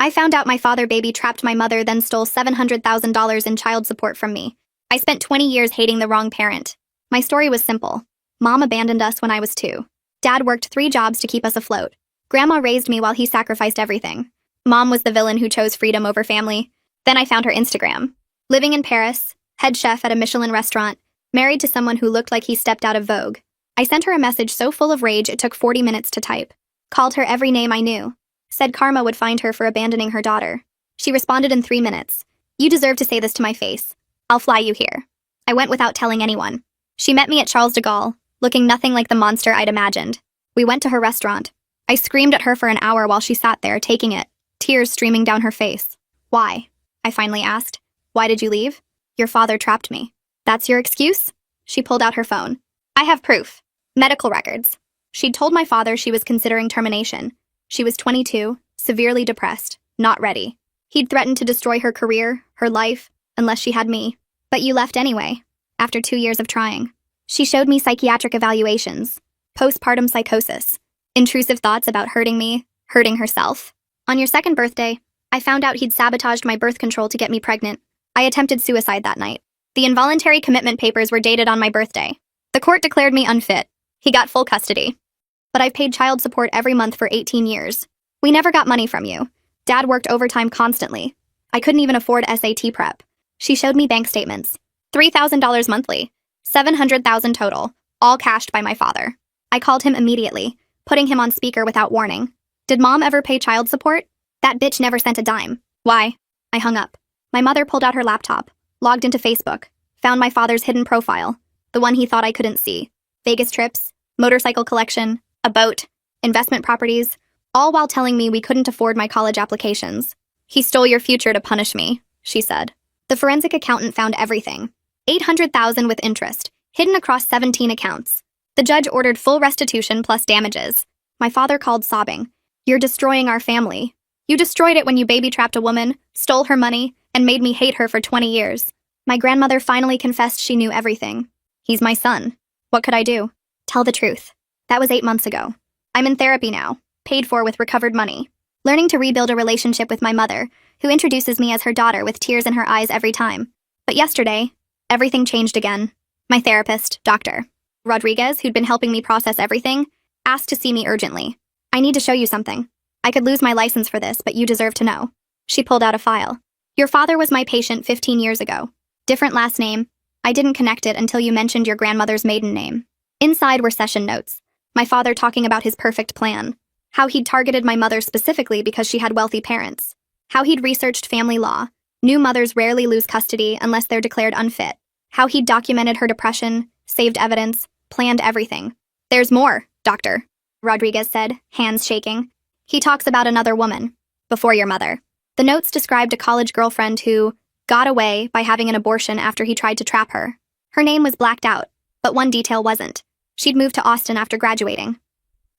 I found out my father baby trapped my mother, then stole $700,000 in child support from me. I spent 20 years hating the wrong parent. My story was simple. Mom abandoned us when I was 2. Dad worked 3 jobs to keep us afloat. Grandma raised me while he sacrificed everything. Mom was the villain who chose freedom over family. Then I found her Instagram. Living in Paris, head chef at a Michelin restaurant, married to someone who looked like he stepped out of Vogue. I sent her a message so full of rage it took 40 minutes to type. Called her every name I knew. Said karma would find her for abandoning her daughter. She responded in 3 minutes. You deserve to say this to my face. I'll fly you here. I went without telling anyone. She met me at Charles de Gaulle, looking nothing like the monster I'd imagined. We went to her restaurant. I screamed at her for an hour while she sat there, taking it, tears streaming down her face. Why? I finally asked. Why did you leave? Your father trapped me. That's your excuse? She pulled out her phone. I have proof. Medical records. She'd told my father she was considering termination. She was 22, severely depressed, not ready. He'd threatened to destroy her career, her life, unless she had me. But you left anyway, after 2 years of trying. She showed me psychiatric evaluations, postpartum psychosis, intrusive thoughts about hurting me, hurting herself. On your 2nd birthday, I found out he'd sabotaged my birth control to get me pregnant. I attempted suicide that night. The involuntary commitment papers were dated on my birthday. The court declared me unfit. He got full custody. But I've paid child support every month for 18 years. We never got money from you. Dad worked overtime constantly. I couldn't even afford SAT prep. She showed me bank statements. $3,000 monthly. $700,000 total, all cashed by my father. I called him immediately, putting him on speaker without warning. Did Mom ever pay child support? That bitch never sent a dime. Why? I hung up. My mother pulled out her laptop, logged into Facebook, found my father's hidden profile, the one he thought I couldn't see. Vegas trips, motorcycle collection, a boat, investment properties, all while telling me we couldn't afford my college applications. He stole your future to punish me, she said. The forensic accountant found everything. $800,000 with interest, hidden across 17 accounts. The judge ordered full restitution plus damages. My father called sobbing. You're destroying our family. You destroyed it when you baby-trapped a woman, stole her money, and made me hate her for 20 years. My grandmother finally confessed she knew everything. He's my son. What could I do? Tell the truth. That was 8 months ago. I'm in therapy now, paid for with recovered money. Learning to rebuild a relationship with my mother, who introduces me as her daughter with tears in her eyes every time. But yesterday, everything changed again. My therapist, Dr. Rodriguez, who'd been helping me process everything, asked to see me urgently. I need to show you something. I could lose my license for this, but you deserve to know. She pulled out a file. Your father was my patient 15 years ago. Different last name. I didn't connect it until you mentioned your grandmother's maiden name. Inside were session notes. My father talking about his perfect plan. How he'd targeted my mother specifically because she had wealthy parents. How he'd researched family law. New mothers rarely lose custody unless they're declared unfit. How he'd documented her depression, saved evidence, planned everything. There's more, Doctor, Rodriguez said, hands shaking. He talks about another woman, before your mother. The notes described a college girlfriend who got away by having an abortion after he tried to trap her. Her name was blacked out, but one detail wasn't. She'd moved to Austin after graduating.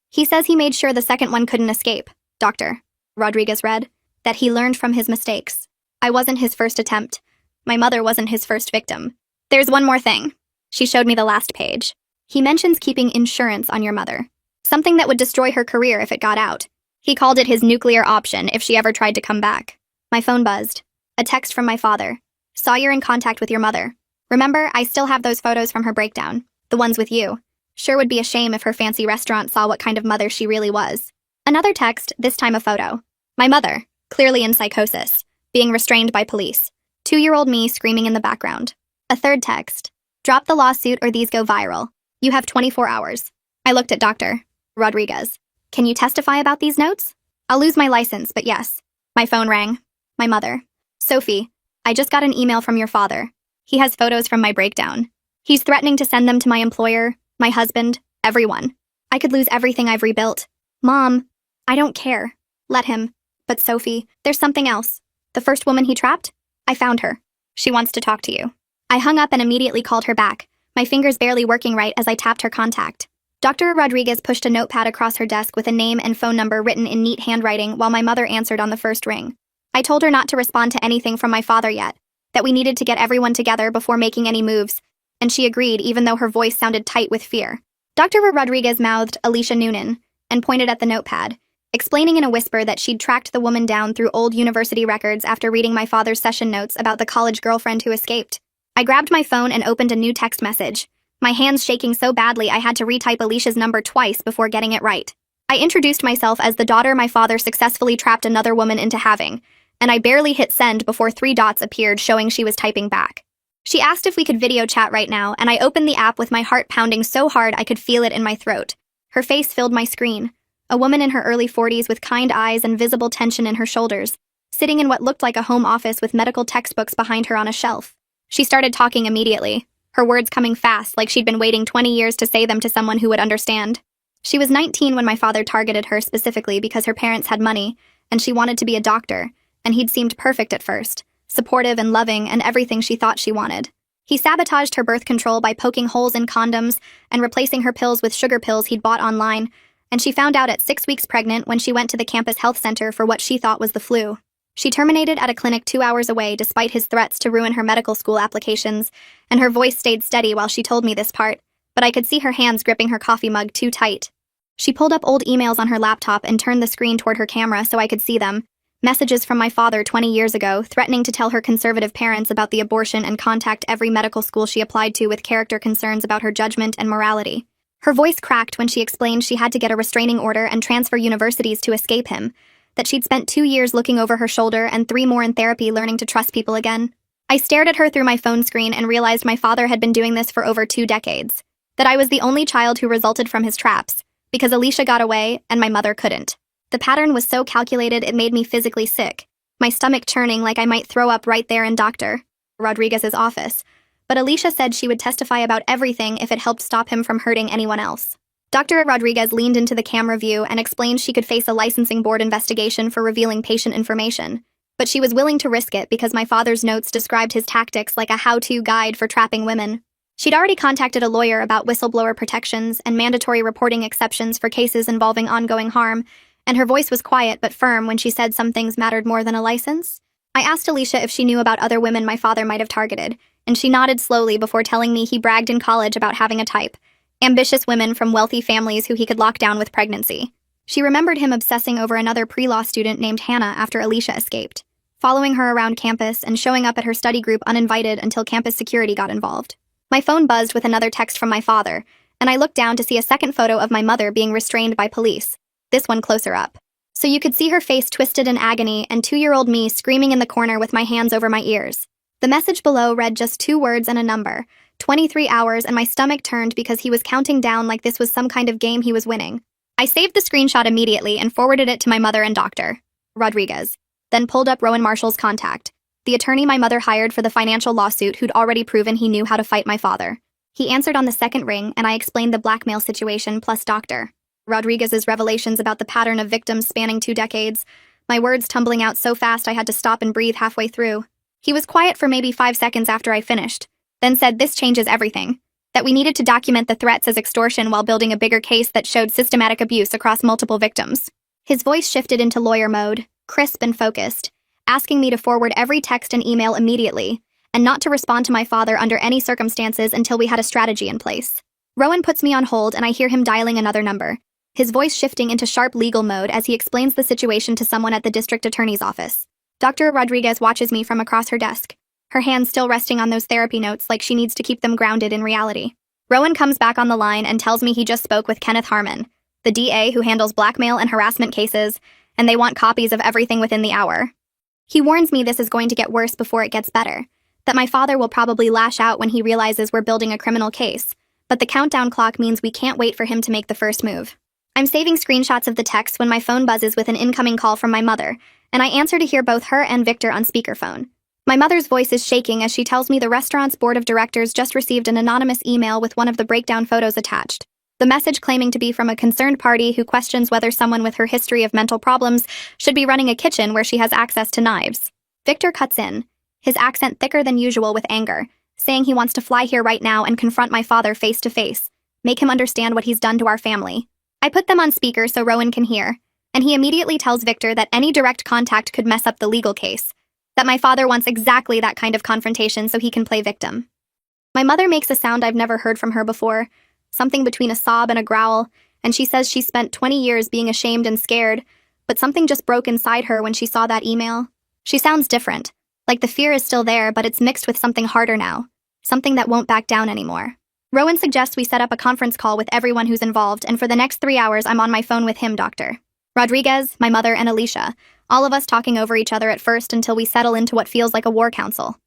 He says he made sure the second one couldn't escape, Doctor, Rodriguez read, that he learned from his mistakes. I wasn't his first attempt. My mother wasn't his first victim. There's one more thing. She showed me the last page. He mentions keeping insurance on your mother. Something that would destroy her career if it got out. He called it his nuclear option if she ever tried to come back. My phone buzzed. A text from my father. Saw you're in contact with your mother. Remember, I still have those photos from her breakdown. The ones with you. Sure would be a shame if her fancy restaurant saw what kind of mother she really was. Another text, this time a photo. My mother, clearly in psychosis, being restrained by police. 2-year-old me screaming in the background. A third text. Drop the lawsuit or these go viral. You have 24 hours. I looked at Dr. Rodriguez. Can you testify about these notes? I'll lose my license, but yes. My phone rang. My mother. Sophie, I just got an email from your father. He has photos from my breakdown. He's threatening to send them to my employer, my husband, everyone. I could lose everything I've rebuilt. Mom, I don't care. Let him. But Sophie, there's something else. The first woman he trapped? I found her. She wants to talk to you. I hung up and immediately called her back, my fingers barely working right as I tapped her contact. Dr. Rodriguez pushed a notepad across her desk with a name and phone number written in neat handwriting while my mother answered on the first ring. I told her not to respond to anything from my father yet, that we needed to get everyone together before making any moves, and she agreed even though her voice sounded tight with fear. Dr. Rodriguez mouthed Alicia Noonan and pointed at the notepad. explaining in a whisper that she'd tracked the woman down through old university records after reading my father's session notes about the college girlfriend who escaped. I grabbed my phone and opened a new text message, my hands shaking so badly I had to retype Alicia's number twice before getting it right. I introduced myself as the daughter my father successfully trapped another woman into having, and I barely hit send before 3 dots appeared showing she was typing back. She asked if we could video chat right now, and I opened the app with my heart pounding so hard I could feel it in my throat. Her face filled my screen, a woman in her early 40s with kind eyes and visible tension in her shoulders, sitting in what looked like a home office with medical textbooks behind her on a shelf. She started talking immediately, her words coming fast like she'd been waiting 20 years to say them to someone who would understand. She was 19 when my father targeted her specifically because her parents had money, and she wanted to be a doctor, and he'd seemed perfect at first, supportive and loving and everything she thought she wanted. He sabotaged her birth control by poking holes in condoms and replacing her pills with sugar pills he'd bought online, and she found out at 6 weeks pregnant when she went to the campus health center for what she thought was the flu. She terminated at a clinic 2 hours away despite his threats to ruin her medical school applications, and her voice stayed steady while she told me this part, but I could see her hands gripping her coffee mug too tight. She pulled up old emails on her laptop and turned the screen toward her camera so I could see them. Messages from my father 20 years ago, threatening to tell her conservative parents about the abortion and contact every medical school she applied to with character concerns about her judgment and morality. Her voice cracked when she explained she had to get a restraining order and transfer universities to escape him, that she'd spent 2 years looking over her shoulder and 3 more in therapy learning to trust people again. I stared at her through my phone screen and realized my father had been doing this for over 2 decades, that I was the only child who resulted from his traps, because Alicia got away and my mother couldn't. The pattern was so calculated it made me physically sick, my stomach churning like I might throw up right there in Dr. Rodriguez's office, but Alicia said she would testify about everything if it helped stop him from hurting anyone else. Dr. Rodriguez leaned into the camera view and explained she could face a licensing board investigation for revealing patient information, but she was willing to risk it because my father's notes described his tactics like a how-to guide for trapping women. She'd already contacted a lawyer about whistleblower protections and mandatory reporting exceptions for cases involving ongoing harm, and her voice was quiet but firm when she said some things mattered more than a license. I asked Alicia if she knew about other women my father might have targeted, and she nodded slowly before telling me he bragged in college about having a type. Ambitious women from wealthy families who he could lock down with pregnancy. She remembered him obsessing over another pre-law student named Hannah after Alicia escaped, following her around campus and showing up at her study group uninvited until campus security got involved. My phone buzzed with another text from my father, and I looked down to see a second photo of my mother being restrained by police, this one closer up. So you could see her face twisted in agony and 2-year-old me screaming in the corner with my hands over my ears. The message below read just 2 words and a number, 23 hours, and my stomach turned because he was counting down like this was some kind of game he was winning. I saved the screenshot immediately and forwarded it to my mother and Dr. Rodriguez, then pulled up Rowan Marshall's contact, the attorney my mother hired for the financial lawsuit who'd already proven he knew how to fight my father. He answered on the second ring, and I explained the blackmail situation plus Dr. Rodriguez's revelations about the pattern of victims spanning 2 decades, my words tumbling out so fast I had to stop and breathe halfway through. He was quiet for maybe 5 seconds after I finished, then said this changes everything, that we needed to document the threats as extortion while building a bigger case that showed systematic abuse across multiple victims. His voice shifted into lawyer mode, crisp and focused, asking me to forward every text and email immediately, and not to respond to my father under any circumstances until we had a strategy in place. Rowan puts me on hold and I hear him dialing another number, his voice shifting into sharp legal mode as he explains the situation to someone at the district attorney's office. Dr. Rodriguez watches me from across her desk, her hands still resting on those therapy notes like she needs to keep them grounded in reality. Rowan comes back on the line and tells me he just spoke with Kenneth Harmon, the DA who handles blackmail and harassment cases, and they want copies of everything within the hour. He warns me this is going to get worse before it gets better, that my father will probably lash out when he realizes we're building a criminal case, but the countdown clock means we can't wait for him to make the first move. I'm saving screenshots of the text when my phone buzzes with an incoming call from my mother, and I answer to hear both her and Victor on speakerphone. My mother's voice is shaking as she tells me the restaurant's board of directors just received an anonymous email with one of the breakdown photos attached. The message claiming to be from a concerned party who questions whether someone with her history of mental problems should be running a kitchen where she has access to knives. Victor cuts in, his accent thicker than usual with anger, saying he wants to fly here right now and confront my father face to face, make him understand what he's done to our family. I put them on speaker so Rowan can hear, and he immediately tells Victor that any direct contact could mess up the legal case, that my father wants exactly that kind of confrontation so he can play victim. My mother makes a sound I've never heard from her before, something between a sob and a growl, and she says she spent 20 years being ashamed and scared, but something just broke inside her when she saw that email. She sounds different. Like the fear is still there, but it's mixed with something harder now. Something that won't back down anymore. Rowan suggests we set up a conference call with everyone who's involved, and for the next 3 hours, I'm on my phone with him, Dr. Rodriguez, my mother, and Alicia, all of us talking over each other at first until we settle into what feels like a war council.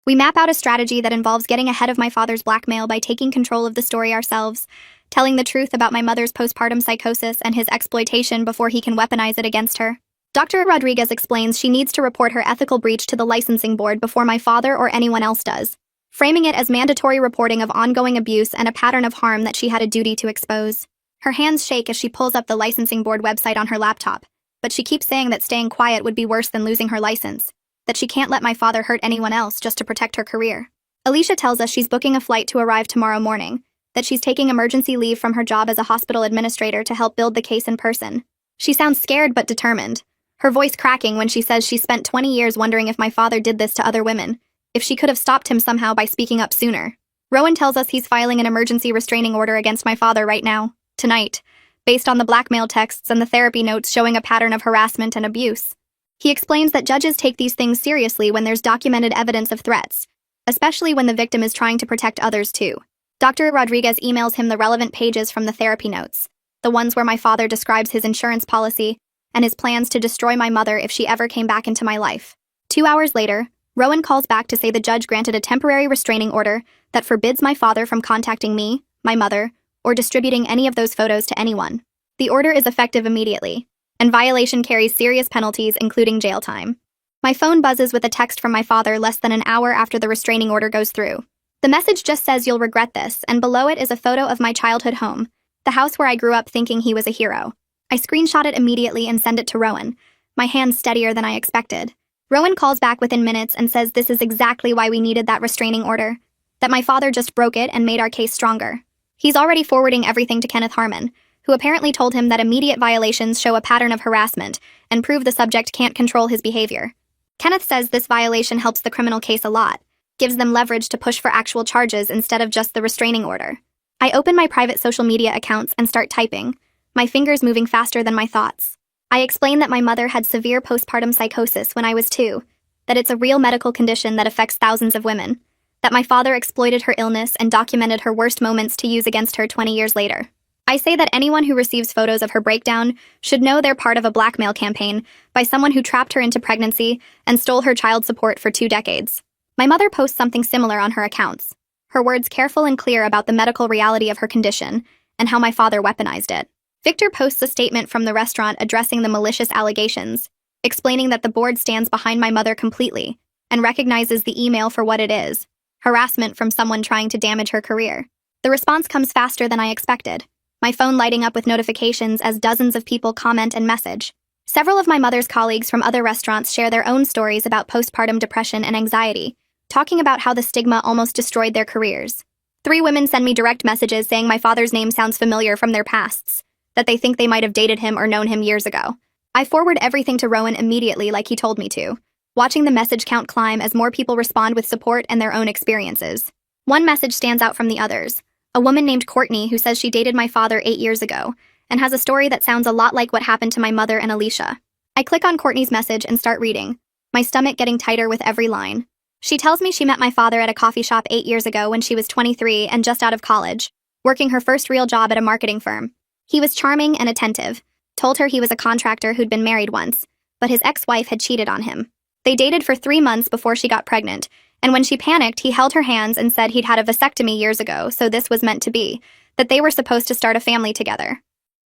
We map out a strategy that involves getting ahead of my father's blackmail by taking control of the story ourselves, telling the truth about my mother's postpartum psychosis and his exploitation before he can weaponize it against her. Dr. Rodriguez explains she needs to report her ethical breach to the licensing board before my father or anyone else does, framing it as mandatory reporting of ongoing abuse and a pattern of harm that she had a duty to expose. Her hands shake as she pulls up the licensing board website on her laptop, but she keeps saying that staying quiet would be worse than losing her license, that she can't let my father hurt anyone else just to protect her career. Alicia tells us she's booking a flight to arrive tomorrow morning, that she's taking emergency leave from her job as a hospital administrator to help build the case in person. She sounds scared but determined, her voice cracking when she says she spent 20 years wondering if my father did this to other women, if she could have stopped him somehow by speaking up sooner. Rowan tells us he's filing an emergency restraining order against my father right now, tonight, based on the blackmail texts and the therapy notes showing a pattern of harassment and abuse. He explains that judges take these things seriously when there's documented evidence of threats, especially when the victim is trying to protect others too. Dr. Rodriguez emails him the relevant pages from the therapy notes, the ones where my father describes his insurance policy and his plans to destroy my mother if she ever came back into my life. 2 hours later, Rowan calls back to say the judge granted a temporary restraining order that forbids my father from contacting me, my mother, or distributing any of those photos to anyone. The order is effective immediately, and violation carries serious penalties, including jail time. My phone buzzes with a text from my father less than an hour after the restraining order goes through. The message just says you'll regret this, and below it is a photo of my childhood home, the house where I grew up thinking he was a hero. I screenshot it immediately and send it to Rowan, my hands steadier than I expected. Rowan calls back within minutes and says this is exactly why we needed that restraining order, that my father just broke it and made our case stronger. He's already forwarding everything to Kenneth Harmon, who apparently told him that immediate violations show a pattern of harassment and prove the subject can't control his behavior. Kenneth says this violation helps the criminal case a lot, gives them leverage to push for actual charges instead of just the restraining order. I open my private social media accounts and start typing, my fingers moving faster than my thoughts. I explain that my mother had severe postpartum psychosis when I was 2, that it's a real medical condition that affects thousands of women, that my father exploited her illness and documented her worst moments to use against her 20 years later. I say that anyone who receives photos of her breakdown should know they're part of a blackmail campaign by someone who trapped her into pregnancy and stole her child support for 2 decades. My mother posts something similar on her accounts, her words careful and clear about the medical reality of her condition and how my father weaponized it. Victor posts a statement from the restaurant addressing the malicious allegations, explaining that the board stands behind my mother completely and recognizes the email for what it is, harassment from someone trying to damage her career. The response comes faster than I expected, my phone lighting up with notifications as dozens of people comment and message. Several of my mother's colleagues from other restaurants share their own stories about postpartum depression and anxiety, talking about how the stigma almost destroyed their careers. 3 women send me direct messages saying my father's name sounds familiar from their pasts, that they think they might have dated him or known him years ago. I forward everything to Rowan immediately like he told me to, watching the message count climb as more people respond with support and their own experiences. One message stands out from the others, a woman named Courtney who says she dated my father 8 years ago and has a story that sounds a lot like what happened to my mother and Alicia. I click on Courtney's message and start reading, my stomach getting tighter with every line. She tells me she met my father at a coffee shop 8 years ago when she was 23 and just out of college, working her first real job at a marketing firm. He was charming and attentive, told her he was a contractor who'd been married once, but his ex-wife had cheated on him. They dated for 3 months before she got pregnant, and when she panicked, he held her hands and said he'd had a vasectomy years ago, so this was meant to be, that they were supposed to start a family together.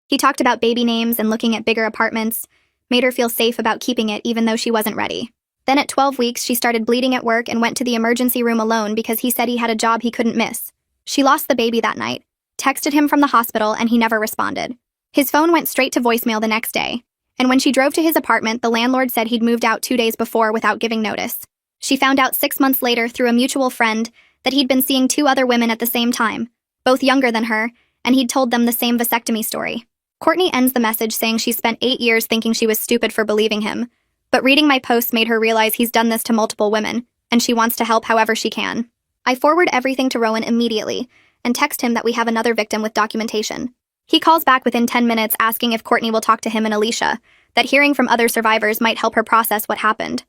He talked about baby names and looking at bigger apartments, made her feel safe about keeping it even though she wasn't ready. Then at 12 weeks, she started bleeding at work and went to the emergency room alone because he said he had a job he couldn't miss. She lost the baby that night, texted him from the hospital, and he never responded. His phone went straight to voicemail the next day, and when she drove to his apartment, the landlord said he'd moved out 2 days before without giving notice. She found out 6 months later through a mutual friend that he'd been seeing 2 other women at the same time, both younger than her, and he'd told them the same vasectomy story. Courtney ends the message saying she spent 8 years thinking she was stupid for believing him, but reading my posts made her realize he's done this to multiple women, and she wants to help however she can. I forward everything to Rowan immediately, and text him that we have another victim with documentation. He calls back within 10 minutes asking if Courtney will talk to him and Alicia, that hearing from other survivors might help her process what happened.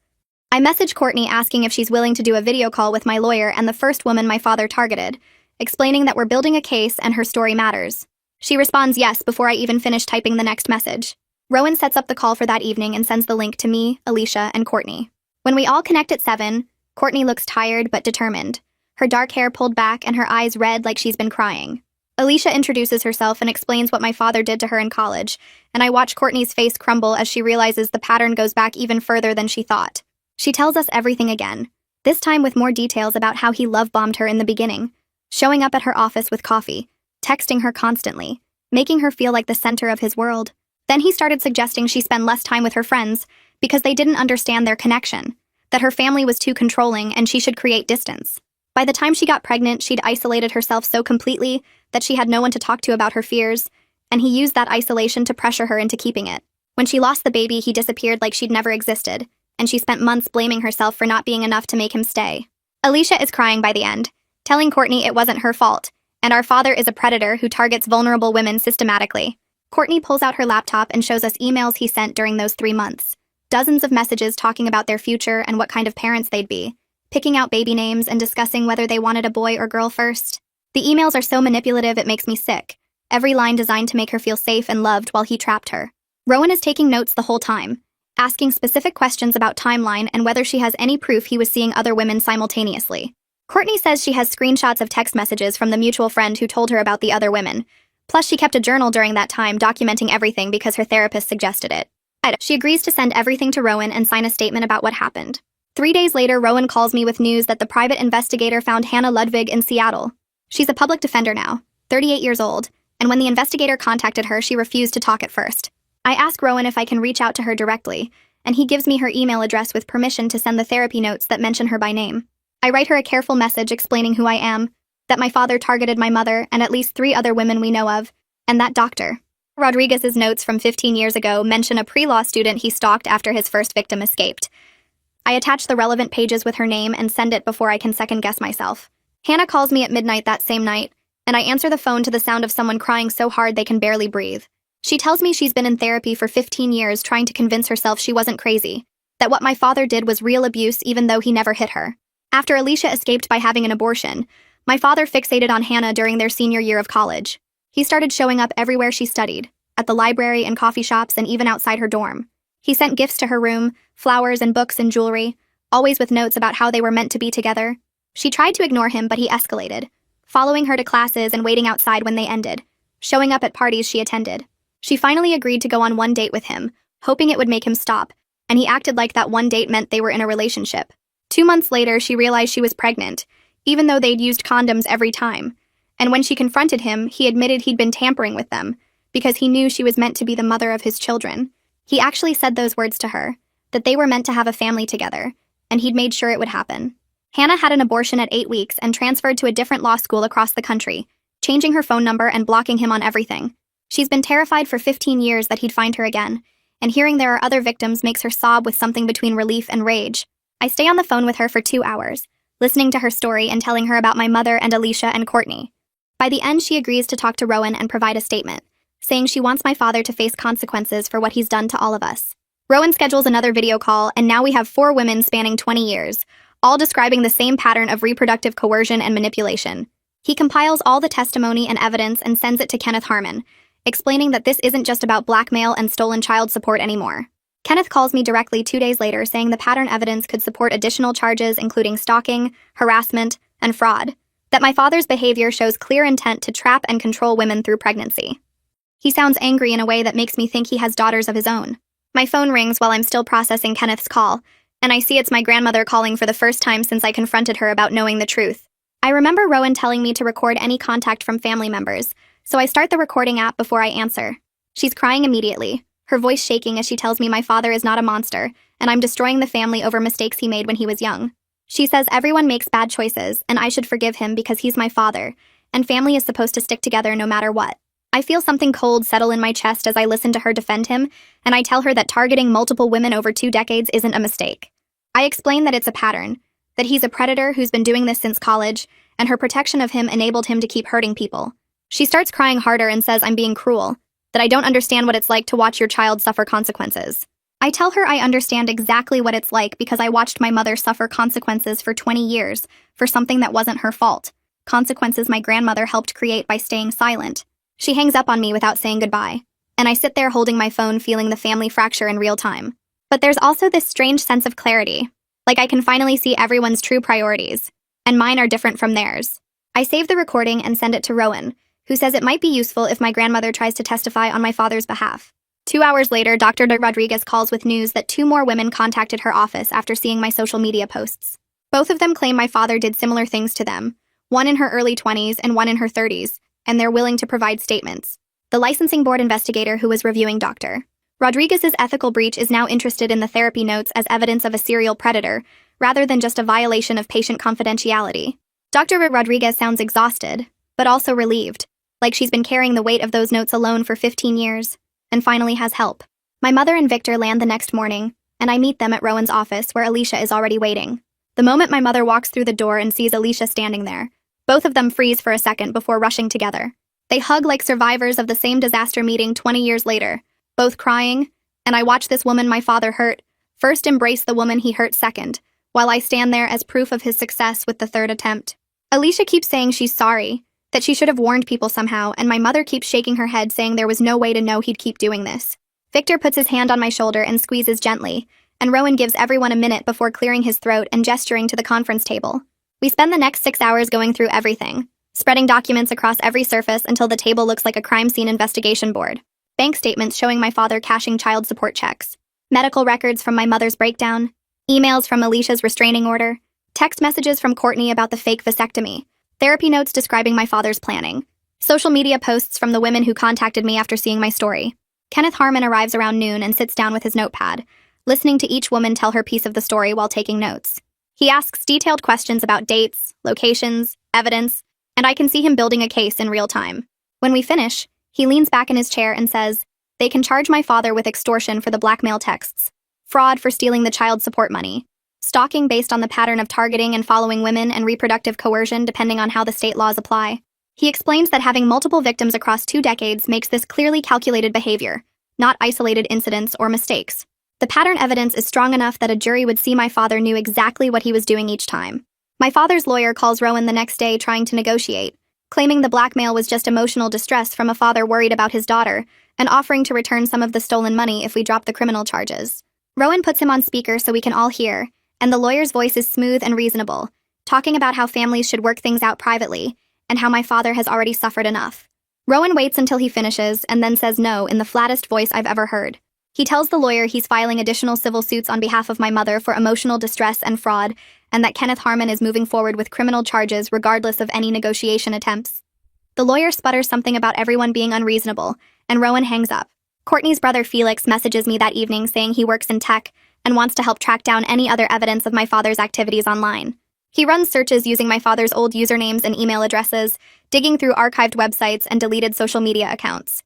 I message Courtney asking if she's willing to do a video call with my lawyer and the first woman my father targeted, explaining that we're building a case and her story matters. She responds yes before I even finish typing the next message. Rowan sets up the call for that evening and sends the link to me, Alicia, and Courtney. When we all connect at 7, Courtney looks tired but determined, her dark hair pulled back and her eyes red like she's been crying. Alicia introduces herself and explains what my father did to her in college, and I watch Courtney's face crumble as she realizes the pattern goes back even further than she thought. She tells us everything again, this time with more details about how he love-bombed her in the beginning, showing up at her office with coffee, texting her constantly, making her feel like the center of his world. Then he started suggesting she spend less time with her friends because they didn't understand their connection, that her family was too controlling and she should create distance. By the time she got pregnant, she'd isolated herself so completely that she had no one to talk to about her fears, and he used that isolation to pressure her into keeping it. When she lost the baby, he disappeared like she'd never existed, and she spent months blaming herself for not being enough to make him stay. Alicia is crying by the end, telling Courtney it wasn't her fault, and our father is a predator who targets vulnerable women systematically. Courtney pulls out her laptop and shows us emails he sent during those 3 months. Dozens of messages talking about their future and what kind of parents they'd be, picking out baby names and discussing whether they wanted a boy or girl first. The emails are so manipulative it makes me sick, every line designed to make her feel safe and loved while he trapped her. Rowan is taking notes the whole time, asking specific questions about timeline and whether she has any proof he was seeing other women simultaneously. Courtney says she has screenshots of text messages from the mutual friend who told her about the other women. Plus, she kept a journal during that time documenting everything because her therapist suggested it. She agrees to send everything to Rowan and sign a statement about what happened. 3 days later, Rowan calls me with news that the private investigator found Hannah Ludwig in Seattle. She's a public defender now, 38 years old, and when the investigator contacted her, she refused to talk at first. I ask Rowan if I can reach out to her directly, and he gives me her email address with permission to send the therapy notes that mention her by name. I write her a careful message explaining who I am, that my father targeted my mother and at least 3 other women we know of, and that Dr. Rodriguez's notes from 15 years ago mention a pre-law student he stalked after his first victim escaped. I attach the relevant pages with her name and send it before I can second-guess myself. Hannah calls me at midnight that same night, and I answer the phone to the sound of someone crying so hard they can barely breathe. She tells me she's been in therapy for 15 years trying to convince herself she wasn't crazy, that what my father did was real abuse even though he never hit her. After Alicia escaped by having an abortion, my father fixated on Hannah during their senior year of college. He started showing up everywhere she studied, at the library and coffee shops and even outside her dorm. He sent gifts to her room, flowers and books and jewelry, always with notes about how they were meant to be together. She tried to ignore him, but he escalated, following her to classes and waiting outside when they ended, showing up at parties she attended. She finally agreed to go on one date with him, hoping it would make him stop, and he acted like that one date meant they were in a relationship. 2 months later, she realized she was pregnant, even though they'd used condoms every time. And when she confronted him, he admitted he'd been tampering with them, because he knew she was meant to be the mother of his children. He actually said those words to her, that they were meant to have a family together, and he'd made sure it would happen. Hannah had an abortion at 8 weeks and transferred to a different law school across the country, changing her phone number and blocking him on everything. She's been terrified for 15 years that he'd find her again, and hearing there are other victims makes her sob with something between relief and rage. I stay on the phone with her for 2 hours, listening to her story and telling her about my mother and Alicia and Courtney. By the end, she agrees to talk to Rowan and provide a statement, saying she wants my father to face consequences for what he's done to all of us. Rowan schedules another video call, and now we have 4 women spanning 20 years, all describing the same pattern of reproductive coercion and manipulation. He compiles all the testimony and evidence and sends it to Kenneth Harmon, explaining that this isn't just about blackmail and stolen child support anymore. Kenneth calls me directly 2 days later saying the pattern evidence could support additional charges including stalking, harassment, and fraud, that my father's behavior shows clear intent to trap and control women through pregnancy. He sounds angry in a way that makes me think he has daughters of his own. My phone rings while I'm still processing Kenneth's call, and I see it's my grandmother calling for the first time since I confronted her about knowing the truth. I remember Rowan telling me to record any contact from family members, so I start the recording app before I answer. She's crying immediately, her voice shaking as she tells me my father is not a monster, and I'm destroying the family over mistakes he made when he was young. She says everyone makes bad choices, and I should forgive him because he's my father, and family is supposed to stick together no matter what. I feel something cold settle in my chest as I listen to her defend him, and I tell her that targeting multiple women over 2 decades isn't a mistake. I explain that it's a pattern, that he's a predator who's been doing this since college, and her protection of him enabled him to keep hurting people. She starts crying harder and says I'm being cruel, that I don't understand what it's like to watch your child suffer consequences. I tell her I understand exactly what it's like because I watched my mother suffer consequences for 20 years for something that wasn't her fault. Consequences my grandmother helped create by staying silent. She hangs up on me without saying goodbye, and I sit there holding my phone feeling the family fracture in real time. But there's also this strange sense of clarity, like I can finally see everyone's true priorities, and mine are different from theirs. I save the recording and send it to Rowan, who says it might be useful if my grandmother tries to testify on my father's behalf. 2 hours later, Dr. Rodriguez calls with news that 2 more women contacted her office after seeing my social media posts. Both of them claim my father did similar things to them, one in her early 20s and one in her 30s, and they're willing to provide statements. The licensing board investigator who was reviewing Dr. Rodriguez's ethical breach is now interested in the therapy notes as evidence of a serial predator, rather than just a violation of patient confidentiality. Dr. Rodriguez sounds exhausted, but also relieved, like she's been carrying the weight of those notes alone for 15 years, and finally has help. My mother and Victor land the next morning, and I meet them at Rowan's office where Alicia is already waiting. The moment my mother walks through the door and sees Alicia standing there, both of them freeze for a second before rushing together. They hug like survivors of the same disaster meeting 20 years later, both crying, and I watch this woman my father hurt first embrace the woman he hurt second, while I stand there as proof of his success with the third attempt. Alicia keeps saying she's sorry, that she should have warned people somehow, and my mother keeps shaking her head saying there was no way to know he'd keep doing this. Victor puts his hand on my shoulder and squeezes gently, and Rowan gives everyone a minute before clearing his throat and gesturing to the conference table. We spend the next 6 hours going through everything, spreading documents across every surface until the table looks like a crime scene investigation board. Bank statements showing my father cashing child support checks, medical records from my mother's breakdown, emails from Alicia's restraining order, text messages from Courtney about the fake vasectomy, therapy notes describing my father's planning, social media posts from the women who contacted me after seeing my story. Kenneth Harmon arrives around noon and sits down with his notepad, listening to each woman tell her piece of the story while taking notes. He asks detailed questions about dates, locations, evidence, and I can see him building a case in real time. When we finish, he leans back in his chair and says, "They can charge my father with extortion for the blackmail texts, fraud for stealing the child support money, stalking based on the pattern of targeting and following women, and reproductive coercion depending on how the state laws apply." He explains that having multiple victims across 2 decades makes this clearly calculated behavior, not isolated incidents or mistakes. The pattern evidence is strong enough that a jury would see my father knew exactly what he was doing each time. My father's lawyer calls Rowan the next day trying to negotiate, claiming the blackmail was just emotional distress from a father worried about his daughter, and offering to return some of the stolen money if we drop the criminal charges. Rowan puts him on speaker so we can all hear, and the lawyer's voice is smooth and reasonable, talking about how families should work things out privately, and how my father has already suffered enough. Rowan waits until he finishes and then says no in the flattest voice I've ever heard. He tells the lawyer he's filing additional civil suits on behalf of my mother for emotional distress and fraud, and that Kenneth Harmon is moving forward with criminal charges regardless of any negotiation attempts. The lawyer sputters something about everyone being unreasonable, and Rowan hangs up. Courtney's brother Felix messages me that evening saying he works in tech and wants to help track down any other evidence of my father's activities online. He runs searches using my father's old usernames and email addresses, digging through archived websites and deleted social media accounts.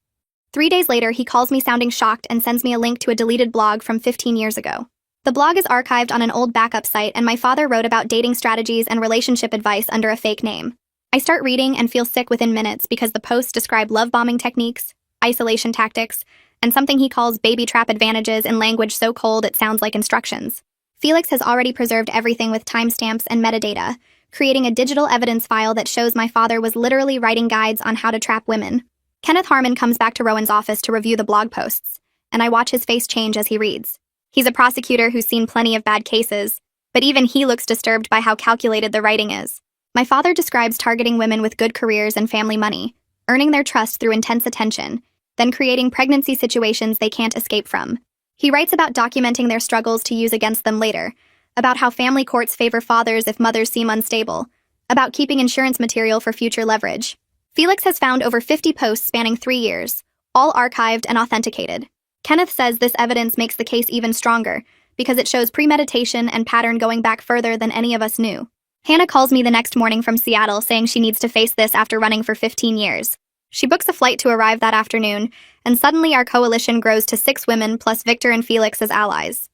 3 days later, he calls me sounding shocked and sends me a link to a deleted blog from 15 years ago. The blog is archived on an old backup site, and my father wrote about dating strategies and relationship advice under a fake name. I start reading and feel sick within minutes because the posts describe love bombing techniques, isolation tactics, and something he calls baby trap advantages in language so cold it sounds like instructions. Felix has already preserved everything with timestamps and metadata, creating a digital evidence file that shows my father was literally writing guides on how to trap women. Kenneth Harmon comes back to Rowan's office to review the blog posts, and I watch his face change as he reads. He's a prosecutor who's seen plenty of bad cases, but even he looks disturbed by how calculated the writing is. My father describes targeting women with good careers and family money, earning their trust through intense attention, then creating pregnancy situations they can't escape from. He writes about documenting their struggles to use against them later, about how family courts favor fathers if mothers seem unstable, about keeping insurance material for future leverage. Felix has found over 50 posts spanning 3 years, all archived and authenticated. Kenneth says this evidence makes the case even stronger because it shows premeditation and pattern going back further than any of us knew. Hannah calls me the next morning from Seattle saying she needs to face this after running for 15 years. She books a flight to arrive that afternoon, and suddenly our coalition grows to 6 women plus Victor and Felix as allies.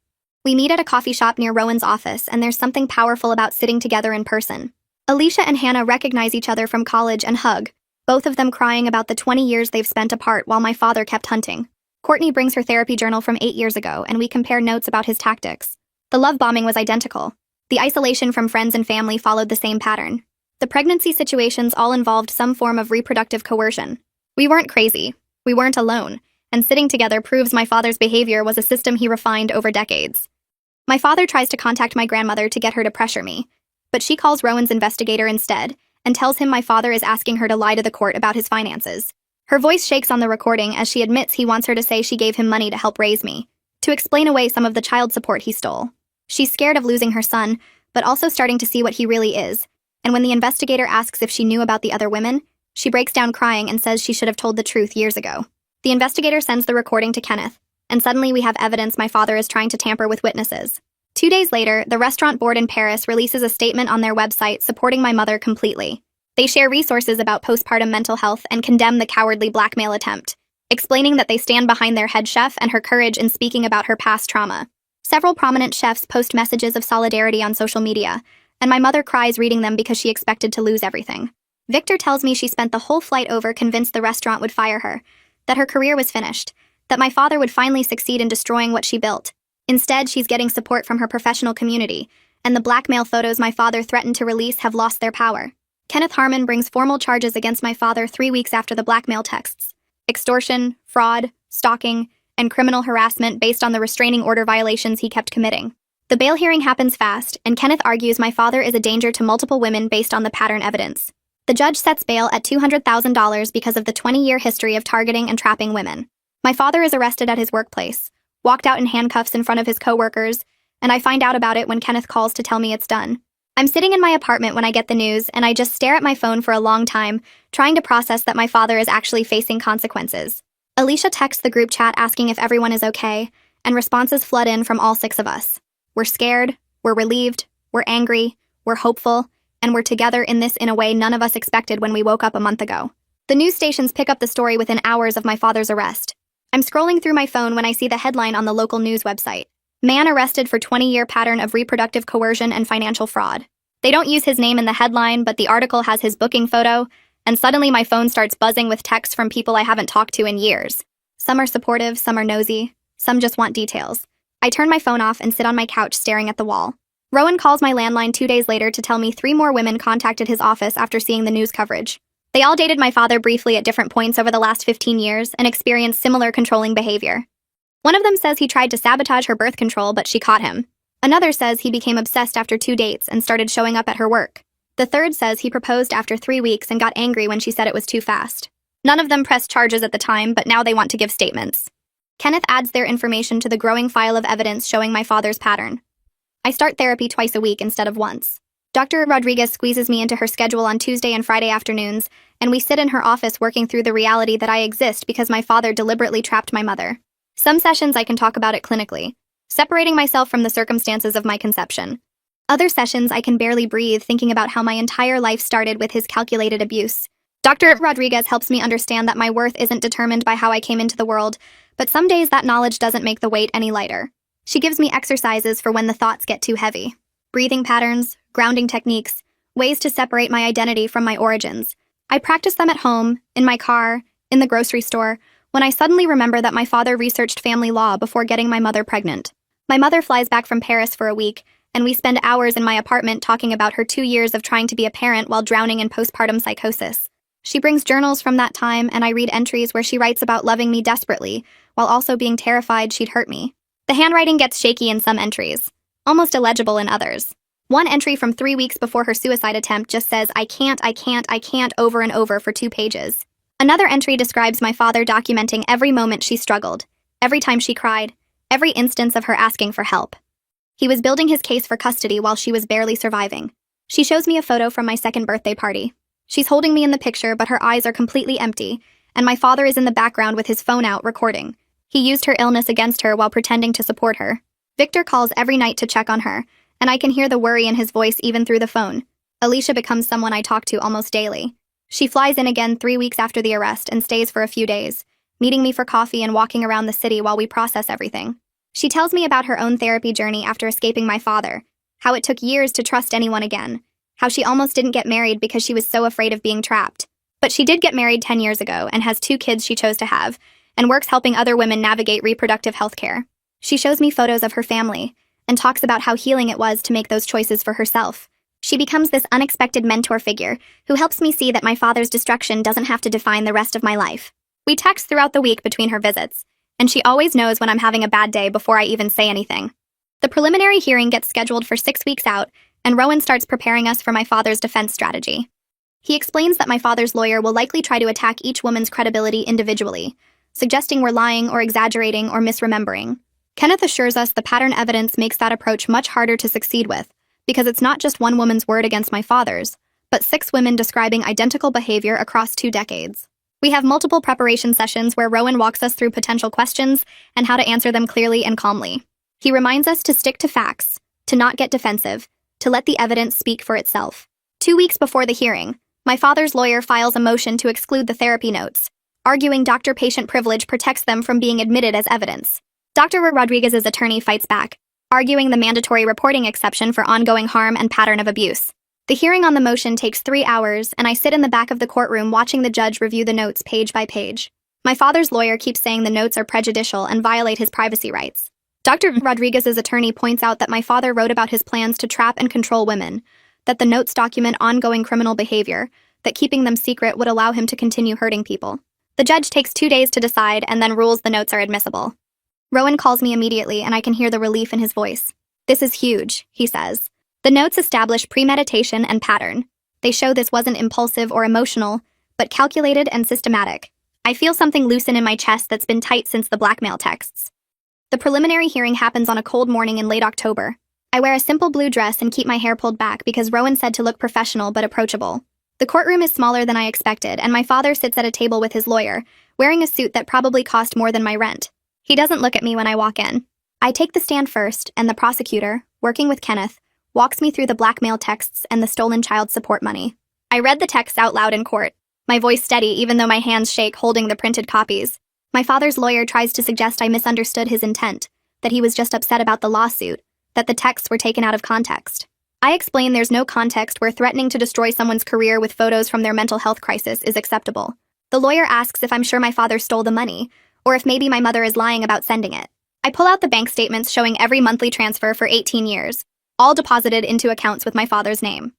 We meet at a coffee shop near Rowan's office, and there's something powerful about sitting together in person. Alicia and Hannah recognize each other from college and hug, both of them crying about the 20 years they've spent apart while my father kept hunting. Courtney brings her therapy journal from 8 years ago, and we compare notes about his tactics. The love bombing was identical. The isolation from friends and family followed the same pattern. The pregnancy situations all involved some form of reproductive coercion. We weren't crazy. We weren't alone. And sitting together proves my father's behavior was a system he refined over decades. My father tries to contact my grandmother to get her to pressure me, but she calls Rowan's investigator instead and tells him my father is asking her to lie to the court about his finances. Her voice shakes on the recording as she admits he wants her to say she gave him money to help raise me, to explain away some of the child support he stole. She's scared of losing her son, but also starting to see what he really is, and when the investigator asks if she knew about the other women, she breaks down crying and says she should have told the truth years ago. The investigator sends the recording to Kenneth, and suddenly we have evidence my father is trying to tamper with witnesses. 2 days later, the restaurant board in Paris releases a statement on their website supporting my mother completely. They share resources about postpartum mental health and condemn the cowardly blackmail attempt, explaining that they stand behind their head chef and her courage in speaking about her past trauma. Several prominent chefs post messages of solidarity on social media, and my mother cries reading them because she expected to lose everything. Victor tells me she spent the whole flight over convinced the restaurant would fire her, that her career was finished, that my father would finally succeed in destroying what she built. Instead, she's getting support from her professional community, and the blackmail photos my father threatened to release have lost their power. Kenneth Harmon brings formal charges against my father 3 weeks after the blackmail texts: extortion, fraud, stalking, and criminal harassment based on the restraining order violations he kept committing. The bail hearing happens fast, and Kenneth argues my father is a danger to multiple women based on the pattern evidence. The judge sets bail at $200,000 because of the 20-year history of targeting and trapping women. My father is arrested at his workplace, walked out in handcuffs in front of his co-workers, and I find out about it when Kenneth calls to tell me it's done. I'm sitting in my apartment when I get the news, and I just stare at my phone for a long time, trying to process that my father is actually facing consequences. Alicia texts the group chat asking if everyone is okay, and responses flood in from all 6 of us. We're scared, we're relieved, we're angry, we're hopeful, and we're together in this in a way none of us expected when we woke up a month ago. The news stations pick up the story within hours of my father's arrest. I'm scrolling through my phone when I see the headline on the local news website: Man arrested for 20-year pattern of reproductive coercion and financial fraud. They don't use his name in the headline, but the article has his booking photo, and suddenly my phone starts buzzing with texts from people I haven't talked to in years. Some are supportive, some are nosy, some just want details. I turn my phone off and sit on my couch staring at the wall. Rowan calls my landline 2 days later to tell me 3 more women contacted his office after seeing the news coverage. They all dated my father briefly at different points over the last 15 years and experienced similar controlling behavior. One of them says he tried to sabotage her birth control, but she caught him. Another says he became obsessed after 2 dates and started showing up at her work. The third says he proposed after 3 weeks and got angry when she said it was too fast. None of them pressed charges at the time, but now they want to give statements. Kenneth adds their information to the growing file of evidence showing my father's pattern. I start therapy twice a week instead of once. Dr. Rodriguez squeezes me into her schedule on Tuesday and Friday afternoons, and we sit in her office working through the reality that I exist because my father deliberately trapped my mother. Some sessions I can talk about it clinically, separating myself from the circumstances of my conception. Other sessions I can barely breathe thinking about how my entire life started with his calculated abuse. Dr. Rodriguez helps me understand that my worth isn't determined by how I came into the world, but some days that knowledge doesn't make the weight any lighter. She gives me exercises for when the thoughts get too heavy. Breathing patterns, grounding techniques, ways to separate my identity from my origins. I practice them at home, in my car, in the grocery store, when I suddenly remember that my father researched family law before getting my mother pregnant. My mother flies back from Paris for a week, and we spend hours in my apartment talking about her 2 years of trying to be a parent while drowning in postpartum psychosis. She brings journals from that time, and I read entries where she writes about loving me desperately, while also being terrified she'd hurt me. The handwriting gets shaky in some entries, almost illegible in others. One entry from 3 weeks before her suicide attempt just says, I can't, over and over for 2 pages. Another entry describes my father documenting every moment she struggled, every time she cried, every instance of her asking for help. He was building his case for custody while she was barely surviving. She shows me a photo from my 2nd birthday party. She's holding me in the picture, but her eyes are completely empty, and my father is in the background with his phone out recording. He used her illness against her while pretending to support her. Victor calls every night to check on her, and I can hear the worry in his voice even through the phone. Alicia becomes someone I talk to almost daily. She flies in again 3 weeks after the arrest and stays for a few days, meeting me for coffee and walking around the city while we process everything. She tells me about her own therapy journey after escaping my father, how it took years to trust anyone again, how she almost didn't get married because she was so afraid of being trapped. But she did get married 10 years ago and has 2 kids she chose to have, and works helping other women navigate reproductive health care. She shows me photos of her family and talks about how healing it was to make those choices for herself. She becomes this unexpected mentor figure who helps me see that my father's destruction doesn't have to define the rest of my life. We text throughout the week between her visits, and she always knows when I'm having a bad day before I even say anything. The preliminary hearing gets scheduled for 6 weeks out, and Rowan starts preparing us for my father's defense strategy. He explains that my father's lawyer will likely try to attack each woman's credibility individually, suggesting we're lying or exaggerating or misremembering. Kenneth assures us the pattern evidence makes that approach much harder to succeed with, because it's not just one woman's word against my father's, but 6 women describing identical behavior across 2 decades. We have multiple preparation sessions where Rowan walks us through potential questions and how to answer them clearly and calmly. He reminds us to stick to facts, to not get defensive, to let the evidence speak for itself. 2 weeks before the hearing, my father's lawyer files a motion to exclude the therapy notes, arguing doctor-patient privilege protects them from being admitted as evidence. Dr. Rodriguez's attorney fights back, arguing the mandatory reporting exception for ongoing harm and pattern of abuse. The hearing on the motion takes 3 hours, and I sit in the back of the courtroom watching the judge review the notes page by page. My father's lawyer keeps saying the notes are prejudicial and violate his privacy rights. Dr. Rodriguez's attorney points out that my father wrote about his plans to trap and control women, that the notes document ongoing criminal behavior, that keeping them secret would allow him to continue hurting people. The judge takes 2 days to decide and then rules the notes are admissible. Rowan calls me immediately, and I can hear the relief in his voice. "This is huge," he says. The notes establish premeditation and pattern. They show this wasn't impulsive or emotional, but calculated and systematic. I feel something loosen in my chest that's been tight since the blackmail texts. The preliminary hearing happens on a cold morning in late October. I wear a simple blue dress and keep my hair pulled back because Rowan said to look professional but approachable. The courtroom is smaller than I expected, and my father sits at a table with his lawyer, wearing a suit that probably cost more than my rent. He doesn't look at me when I walk in. I take the stand first, and the prosecutor, working with Kenneth, walks me through the blackmail texts and the stolen child support money. I read the texts out loud in court, my voice steady even though my hands shake holding the printed copies. My father's lawyer tries to suggest I misunderstood his intent, that he was just upset about the lawsuit, that the texts were taken out of context. I explain there's no context where threatening to destroy someone's career with photos from their mental health crisis is acceptable. The lawyer asks if I'm sure my father stole the money, or if maybe my mother is lying about sending it. I pull out the bank statements showing every monthly transfer for 18 years, all deposited into accounts with my father's name.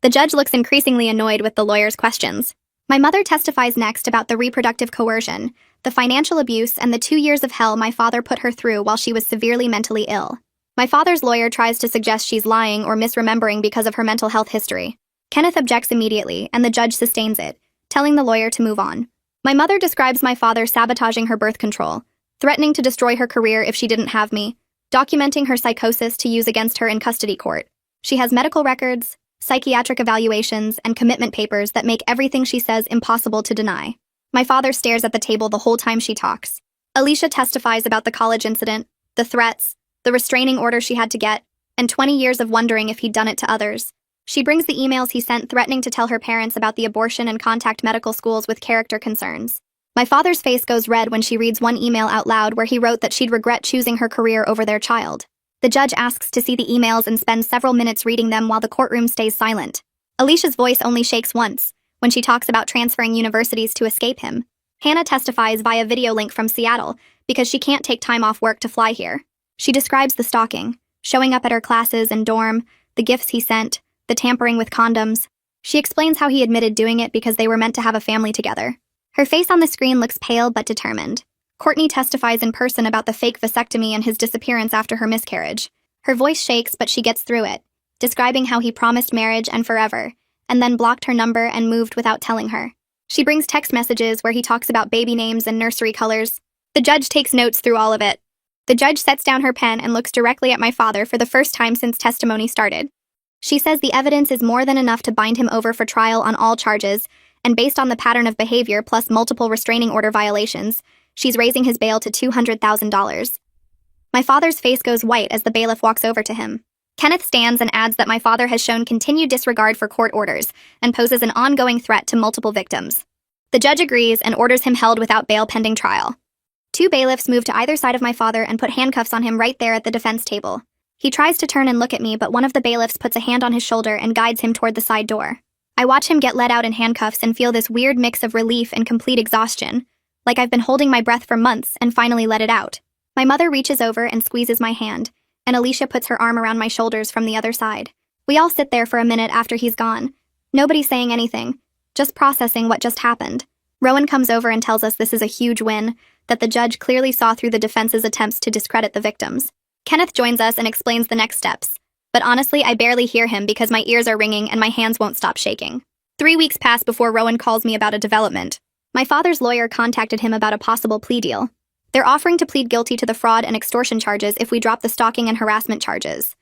The judge looks increasingly annoyed with the lawyer's questions. My mother testifies next about the reproductive coercion, the financial abuse, and the 2 years of hell my father put her through while she was severely mentally ill. My father's lawyer tries to suggest she's lying or misremembering because of her mental health history. Kenneth objects immediately, and the judge sustains it, telling the lawyer to move on. My mother describes my father sabotaging her birth control, threatening to destroy her career if she didn't have me, documenting her psychosis to use against her in custody court. She has medical records, psychiatric evaluations, and commitment papers that make everything she says impossible to deny. My father stares at the table the whole time she talks. Alicia testifies about the college incident, the threats, the restraining order she had to get, and 20 years of wondering if he'd done it to others. She brings the emails he sent threatening to tell her parents about the abortion and contact medical schools with character concerns. My father's face goes red when she reads one email out loud where he wrote that she'd regret choosing her career over their child. The judge asks to see the emails and spends several minutes reading them while the courtroom stays silent. Alicia's voice only shakes once, when she talks about transferring universities to escape him. Hannah testifies via video link from Seattle because she can't take time off work to fly here. She describes the stalking, showing up at her classes and dorm, the gifts he sent, the tampering with condoms. She explains how he admitted doing it because they were meant to have a family together. Her face on the screen looks pale but determined. Courtney testifies in person about the fake vasectomy and his disappearance after her miscarriage. Her voice shakes, but she gets through it, describing how he promised marriage and forever, and then blocked her number and moved without telling her. She brings text messages where he talks about baby names and nursery colors. The judge takes notes through all of it. The judge sets down her pen and looks directly at my father for the first time since testimony started. She says the evidence is more than enough to bind him over for trial on all charges, and based on the pattern of behavior plus multiple restraining order violations, she's raising his bail to $200,000. My father's face goes white as the bailiff walks over to him. Kenneth stands and adds that my father has shown continued disregard for court orders and poses an ongoing threat to multiple victims. The judge agrees and orders him held without bail pending trial. 2 bailiffs move to either side of my father and put handcuffs on him right there at the defense table. He tries to turn and look at me, but one of the bailiffs puts a hand on his shoulder and guides him toward the side door. I watch him get let out in handcuffs and feel this weird mix of relief and complete exhaustion, like I've been holding my breath for months and finally let it out. My mother reaches over and squeezes my hand, and Alicia puts her arm around my shoulders from the other side. We all sit there for a minute after he's gone. Nobody saying anything, just processing what just happened. Rowan comes over and tells us this is a huge win, that the judge clearly saw through the defense's attempts to discredit the victims. Kenneth joins us and explains the next steps, but honestly, I barely hear him because my ears are ringing and my hands won't stop shaking. 3 weeks pass before Rowan calls me about a development. My father's lawyer contacted him about a possible plea deal. They're offering to plead guilty to the fraud and extortion charges if we drop the stalking and harassment charges.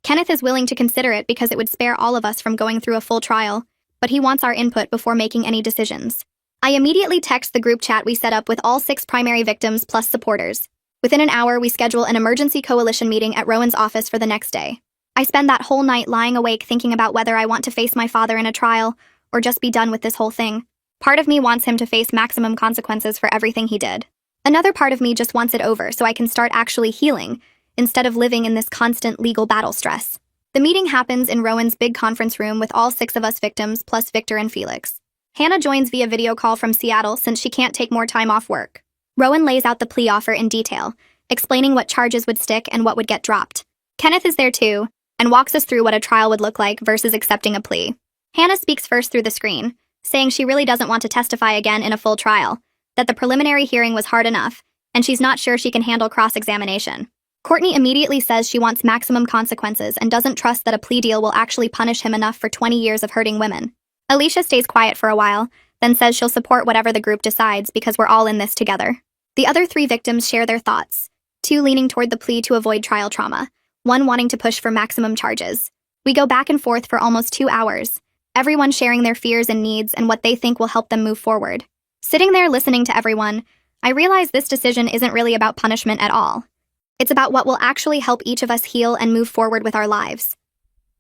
Kenneth is willing to consider it because it would spare all of us from going through a full trial, but he wants our input before making any decisions. I immediately text the group chat we set up with all 6 primary victims plus supporters. Within an hour, we schedule an emergency coalition meeting at Rowan's office for the next day. I spend that whole night lying awake thinking about whether I want to face my father in a trial or just be done with this whole thing. Part of me wants him to face maximum consequences for everything he did. Another part of me just wants it over so I can start actually healing instead of living in this constant legal battle stress. The meeting happens in Rowan's big conference room with all 6 of us victims plus Victor and Felix. Hannah joins via video call from Seattle since she can't take more time off work. Rowan lays out the plea offer in detail, explaining what charges would stick and what would get dropped. Kenneth is there too, and walks us through what a trial would look like versus accepting a plea. Hannah speaks first through the screen, saying she really doesn't want to testify again in a full trial, that the preliminary hearing was hard enough, and she's not sure she can handle cross-examination. Courtney immediately says she wants maximum consequences and doesn't trust that a plea deal will actually punish him enough for 20 years of hurting women. Alicia stays quiet for a while, then says she'll support whatever the group decides because we're all in this together. The other 3 victims share their thoughts, 2 leaning toward the plea to avoid trial trauma, 1 wanting to push for maximum charges. We go back and forth for almost 2 hours, everyone sharing their fears and needs and what they think will help them move forward. Sitting there listening to everyone, I realize this decision isn't really about punishment at all. It's about what will actually help each of us heal and move forward with our lives.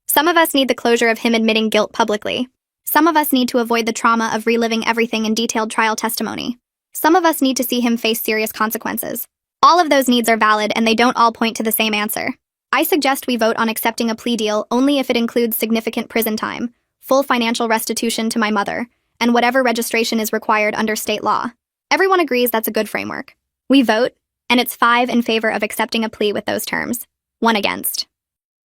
Some of us need the closure of him admitting guilt publicly. Some of us need to avoid the trauma of reliving everything in detailed trial testimony. Some of us need to see him face serious consequences. All of those needs are valid and they don't all point to the same answer. I suggest we vote on accepting a plea deal only if it includes significant prison time, full financial restitution to my mother, and whatever registration is required under state law. Everyone agrees that's a good framework. We vote, and it's 5 in favor of accepting a plea with those terms, 1 against.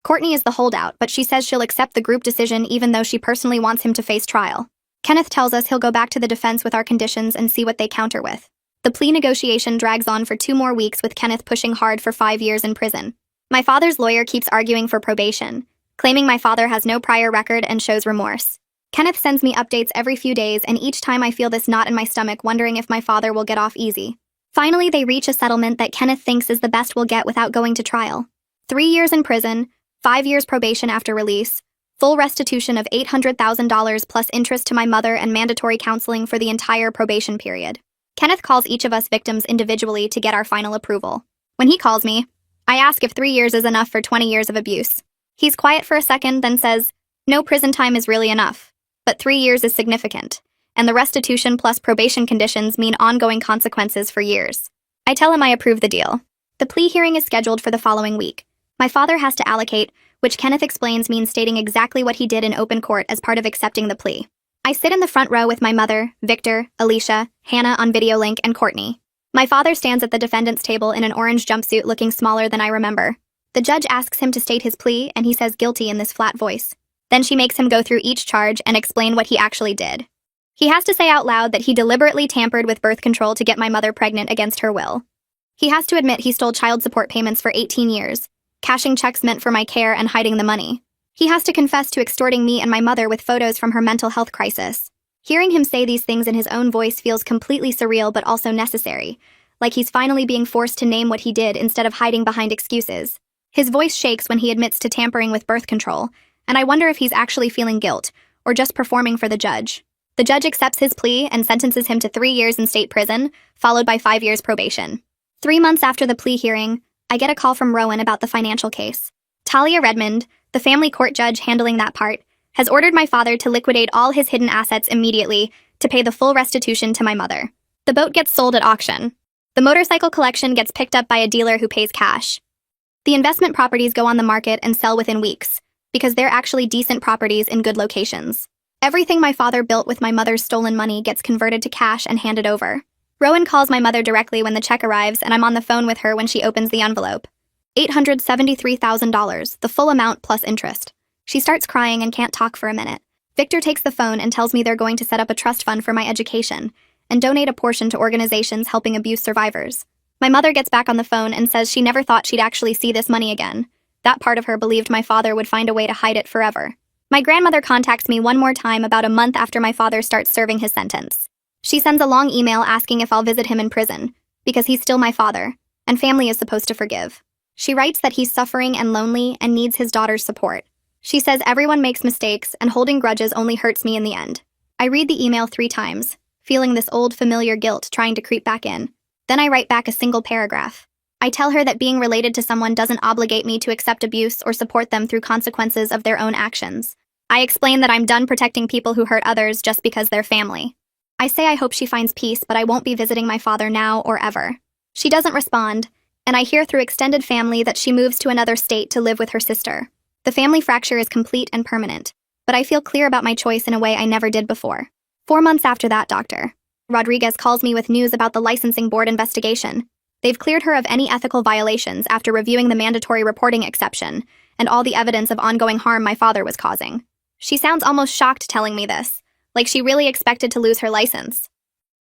Courtney is the holdout, but she says she'll accept the group decision even though she personally wants him to face trial. Kenneth tells us he'll go back to the defense with our conditions and see what they counter with. The plea negotiation drags on for 2 more weeks with Kenneth pushing hard for 5 years in prison. My father's lawyer keeps arguing for probation, claiming my father has no prior record and shows remorse. Kenneth sends me updates every few days, and each time I feel this knot in my stomach wondering if my father will get off easy. Finally, they reach a settlement that Kenneth thinks is the best we'll get without going to trial. 3 years in prison, 5 years probation after release, full restitution of $800,000 plus interest to my mother and mandatory counseling for the entire probation period. Kenneth calls each of us victims individually to get our final approval. When he calls me, I ask if 3 years is enough for 20 years of abuse. He's quiet for a second, then says, no prison time is really enough, but 3 years is significant, and the restitution plus probation conditions mean ongoing consequences for years. I tell him I approve the deal. The plea hearing is scheduled for the following week. My father has to allocate, which Kenneth explains means stating exactly what he did in open court as part of accepting the plea. I sit in the front row with my mother, Victor, Alicia, Hannah on video link, and Courtney. My father stands at the defendant's table in an orange jumpsuit looking smaller than I remember. The judge asks him to state his plea, and he says guilty in this flat voice. Then she makes him go through each charge and explain what he actually did. He has to say out loud that he deliberately tampered with birth control to get my mother pregnant against her will. He has to admit he stole child support payments for 18 years, cashing checks meant for my care and hiding the money. He has to confess to extorting me and my mother with photos from her mental health crisis. Hearing him say these things in his own voice feels completely surreal but also necessary, like he's finally being forced to name what he did instead of hiding behind excuses. His voice shakes when he admits to tampering with birth control, and I wonder if he's actually feeling guilt, or just performing for the judge. The judge accepts his plea and sentences him to 3 years in state prison, followed by 5 years probation. 3 months after the plea hearing, I get a call from Rowan about the financial case. Talia Redmond, the family court judge handling that part, has ordered my father to liquidate all his hidden assets immediately to pay the full restitution to my mother. The boat gets sold at auction. The motorcycle collection gets picked up by a dealer who pays cash. The investment properties go on the market and sell within weeks, because they're actually decent properties in good locations. Everything my father built with my mother's stolen money gets converted to cash and handed over. Rowan calls my mother directly when the check arrives, and I'm on the phone with her when she opens the envelope. $873,000, the full amount plus interest. She starts crying and can't talk for a minute. Victor takes the phone and tells me they're going to set up a trust fund for my education and donate a portion to organizations helping abuse survivors. My mother gets back on the phone and says she never thought she'd actually see this money again. That part of her believed my father would find a way to hide it forever. My grandmother contacts me one more time about a month after my father starts serving his sentence. She sends a long email asking if I'll visit him in prison, because he's still my father, and family is supposed to forgive. She writes that he's suffering and lonely and needs his daughter's support. She says everyone makes mistakes and holding grudges only hurts me in the end. I read the email 3 times, feeling this old familiar guilt trying to creep back in. Then I write back a single paragraph. I tell her that being related to someone doesn't obligate me to accept abuse or support them through consequences of their own actions. I explain that I'm done protecting people who hurt others just because they're family. I say I hope she finds peace, but I won't be visiting my father now or ever. She doesn't respond, and I hear through extended family that she moves to another state to live with her sister. The family fracture is complete and permanent, but I feel clear about my choice in a way I never did before. 4 months after that, Dr. Rodriguez calls me with news about the licensing board investigation. They've cleared her of any ethical violations after reviewing the mandatory reporting exception and all the evidence of ongoing harm my father was causing. She sounds almost shocked telling me this, like she really expected to lose her license.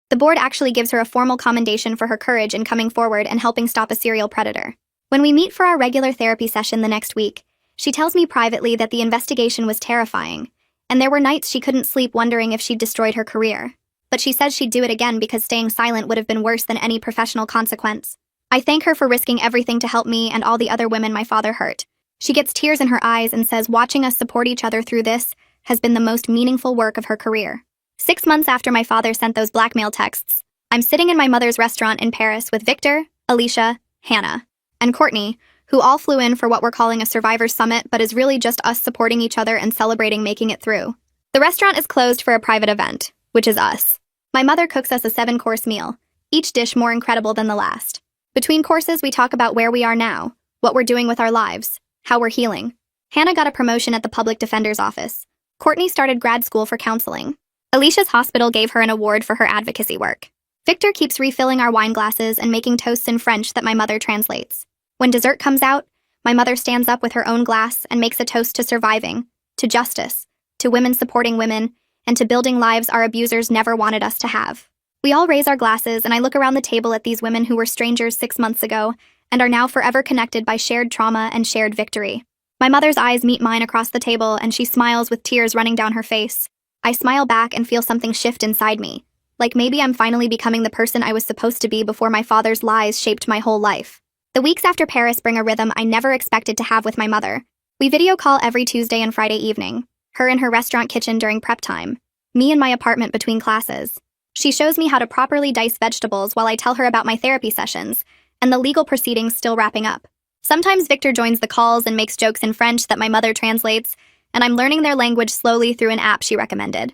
The board actually gives her a formal commendation for her courage in coming forward and helping stop a serial predator. When we meet for our regular therapy session the next week, she tells me privately that the investigation was terrifying, and there were nights she couldn't sleep wondering if she'd destroyed her career. But she says she'd do it again because staying silent would have been worse than any professional consequence. I thank her for risking everything to help me and all the other women my father hurt. She gets tears in her eyes and says watching us support each other through this has been the most meaningful work of her career. 6 months after my father sent those blackmail texts, I'm sitting in my mother's restaurant in Paris with Victor, Alicia, Hannah, and Courtney, who all flew in for what we're calling a Survivors Summit, but is really just us supporting each other and celebrating making it through. The restaurant is closed for a private event, which is us. My mother cooks us a 7-course meal, each dish more incredible than the last. Between courses, we talk about where we are now, what we're doing with our lives, how we're healing. Hannah got a promotion at the public defender's office. Courtney started grad school for counseling. Alicia's hospital gave her an award for her advocacy work. Victor keeps refilling our wine glasses and making toasts in French that my mother translates. When dessert comes out, my mother stands up with her own glass and makes a toast to surviving, to justice, to women supporting women, and to building lives our abusers never wanted us to have. We all raise our glasses, and I look around the table at these women who were strangers 6 months ago and are now forever connected by shared trauma and shared victory. My mother's eyes meet mine across the table, and she smiles with tears running down her face. I smile back and feel something shift inside me, like maybe I'm finally becoming the person I was supposed to be before my father's lies shaped my whole life. The weeks after Paris bring a rhythm I never expected to have with my mother. We video call every Tuesday and Friday evening, her in her restaurant kitchen during prep time, me in my apartment between classes. She shows me how to properly dice vegetables while I tell her about my therapy sessions, and the legal proceedings still wrapping up. Sometimes Victor joins the calls and makes jokes in French that my mother translates, and I'm learning their language slowly through an app she recommended.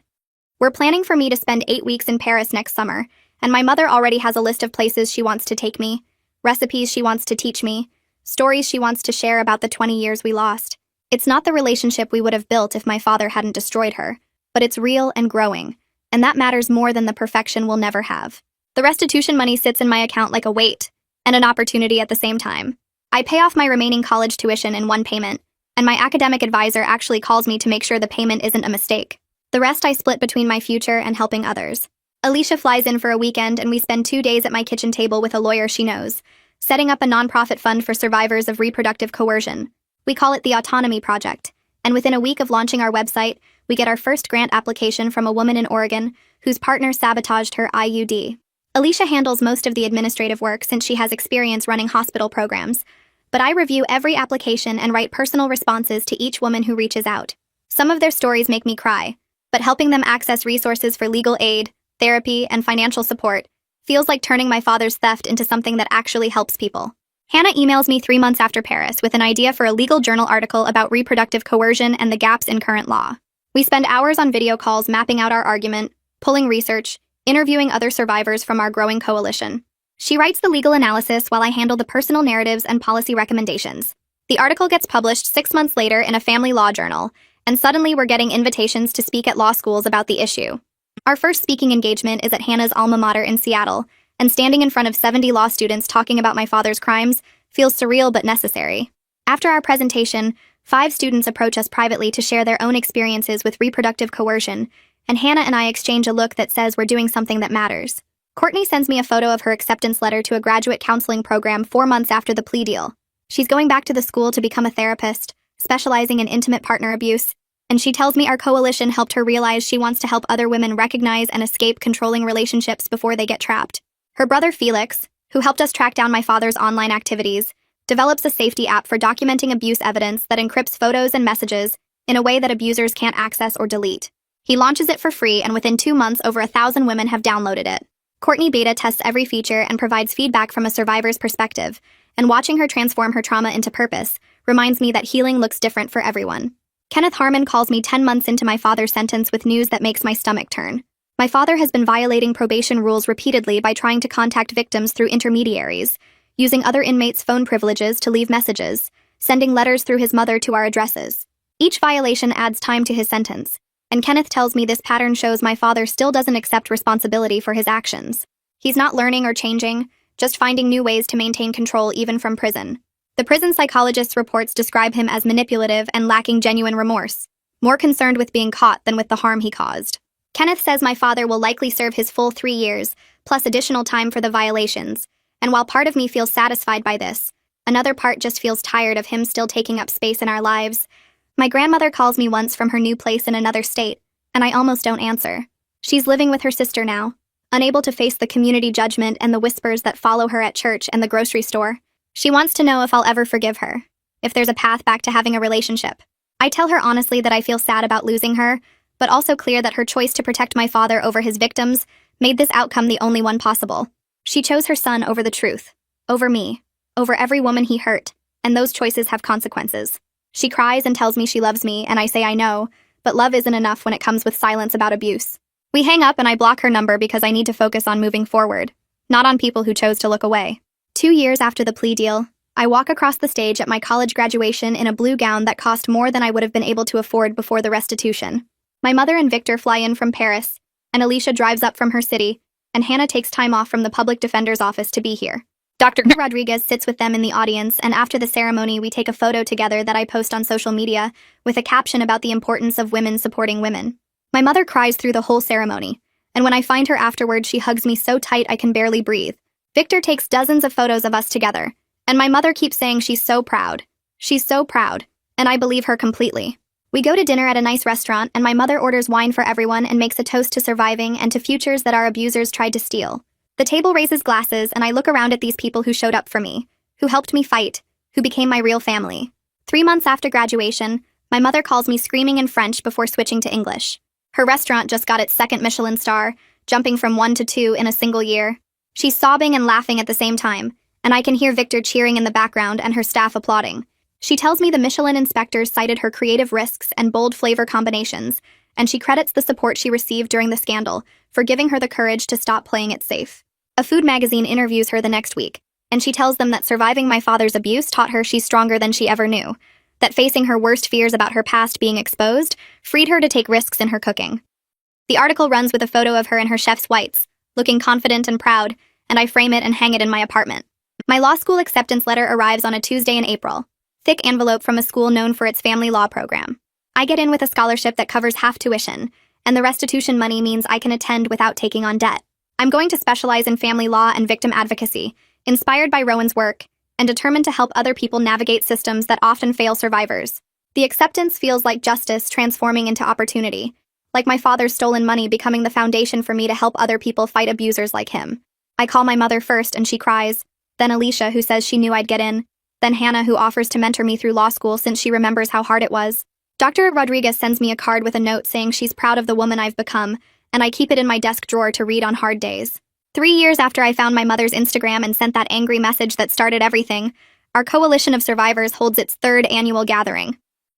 We're planning for me to spend 8 weeks in Paris next summer, and my mother already has a list of places she wants to take me, recipes she wants to teach me, stories she wants to share about the 20 years we lost. It's not the relationship we would have built if my father hadn't destroyed her, but it's real and growing, and that matters more than the perfection we'll never have. The restitution money sits in my account like a weight, and an opportunity at the same time. I pay off my remaining college tuition in one payment, and my academic advisor actually calls me to make sure the payment isn't a mistake. The rest I split between my future and helping others. Alicia flies in for a weekend, and we spend 2 days at my kitchen table with a lawyer she knows, setting up a nonprofit fund for survivors of reproductive coercion. We call it the Autonomy Project, and within a week of launching our website, we get our first grant application from a woman in Oregon whose partner sabotaged her IUD. Alicia handles most of the administrative work since she has experience running hospital programs, but I review every application and write personal responses to each woman who reaches out. Some of their stories make me cry, but helping them access resources for legal aid, therapy, and financial support feels like turning my father's theft into something that actually helps people. Hannah emails me 3 months after Paris with an idea for a legal journal article about reproductive coercion and the gaps in current law. We spend hours on video calls mapping out our argument, pulling research, interviewing other survivors from our growing coalition. She writes the legal analysis while I handle the personal narratives and policy recommendations. The article gets published 6 months later in a family law journal, and suddenly we're getting invitations to speak at law schools about the issue. Our first speaking engagement is at Hannah's alma mater in Seattle, and standing in front of 70 law students talking about my father's crimes feels surreal but necessary. After our presentation, 5 students approach us privately to share their own experiences with reproductive coercion, and Hannah and I exchange a look that says we're doing something that matters. Courtney sends me a photo of her acceptance letter to a graduate counseling program 4 months after the plea deal. She's going back to the school to become a therapist, specializing in intimate partner abuse, and she tells me our coalition helped her realize she wants to help other women recognize and escape controlling relationships before they get trapped. Her brother Felix, who helped us track down my father's online activities, develops a safety app for documenting abuse evidence that encrypts photos and messages in a way that abusers can't access or delete. He launches it for free, and within 2 months, over 1,000 women have downloaded it. Courtney beta tests every feature and provides feedback from a survivor's perspective, and watching her transform her trauma into purpose reminds me that healing looks different for everyone. Kenneth Harmon calls me 10 months into my father's sentence with news that makes my stomach turn. My father has been violating probation rules repeatedly by trying to contact victims through intermediaries, using other inmates' phone privileges to leave messages, sending letters through his mother to our addresses. Each violation adds time to his sentence, and Kenneth tells me this pattern shows my father still doesn't accept responsibility for his actions. He's not learning or changing, just finding new ways to maintain control even from prison. The prison psychologist's reports describe him as manipulative and lacking genuine remorse, more concerned with being caught than with the harm he caused. Kenneth says my father will likely serve his full 3 years, plus additional time for the violations, and while part of me feels satisfied by this, another part just feels tired of him still taking up space in our lives. My grandmother calls me once from her new place in another state, and I almost don't answer. She's living with her sister now, unable to face the community judgment and the whispers that follow her at church and the grocery store. She wants to know if I'll ever forgive her, if there's a path back to having a relationship. I tell her honestly that I feel sad about losing her, but also clear that her choice to protect my father over his victims made this outcome the only one possible. She chose her son over the truth, over me, over every woman he hurt, and those choices have consequences. She cries and tells me she loves me, and I say I know, but love isn't enough when it comes with silence about abuse. We hang up and I block her number because I need to focus on moving forward, not on people who chose to look away. 2 years after the plea deal, I walk across the stage at my college graduation in a blue gown that cost more than I would have been able to afford before the restitution. My mother and Victor fly in from Paris, and Alicia drives up from her city, and Hannah takes time off from the public defender's office to be here. Dr. Rodriguez sits with them in the audience, and after the ceremony we take a photo together that I post on social media with a caption about the importance of women supporting women. My mother cries through the whole ceremony, and when I find her afterward she hugs me so tight I can barely breathe. Victor takes dozens of photos of us together, and my mother keeps saying she's so proud. She's so proud, and I believe her completely. We go to dinner at a nice restaurant, and my mother orders wine for everyone and makes a toast to surviving and to futures that our abusers tried to steal. The table raises glasses, and I look around at these people who showed up for me, who helped me fight, who became my real family. 3 months after graduation, my mother calls me screaming in French before switching to English. Her restaurant just got its 2nd Michelin star, jumping from 1 to 2 in a single year. She's sobbing and laughing at the same time, and I can hear Victor cheering in the background and her staff applauding. She tells me the Michelin inspectors cited her creative risks and bold flavor combinations, and she credits the support she received during the scandal for giving her the courage to stop playing it safe. A food magazine interviews her the next week, and she tells them that surviving my father's abuse taught her she's stronger than she ever knew, that facing her worst fears about her past being exposed freed her to take risks in her cooking. The article runs with a photo of her in her chef's whites, looking confident and proud, and I frame it and hang it in my apartment. My law school acceptance letter arrives on a Tuesday in April, thick envelope from a school known for its family law program. I get in with a scholarship that covers half tuition, and the restitution money means I can attend without taking on debt. I'm going to specialize in family law and victim advocacy, inspired by Rowan's work, and determined to help other people navigate systems that often fail survivors. The acceptance feels like justice transforming into opportunity, like my father's stolen money becoming the foundation for me to help other people fight abusers like him. I call my mother first and she cries, then Alicia, who says she knew I'd get in, then Hannah, who offers to mentor me through law school since she remembers how hard it was. Dr. Rodriguez sends me a card with a note saying she's proud of the woman I've become, and I keep it in my desk drawer to read on hard days. 3 years after I found my mother's Instagram and sent that angry message that started everything, our coalition of survivors holds its 3rd annual gathering.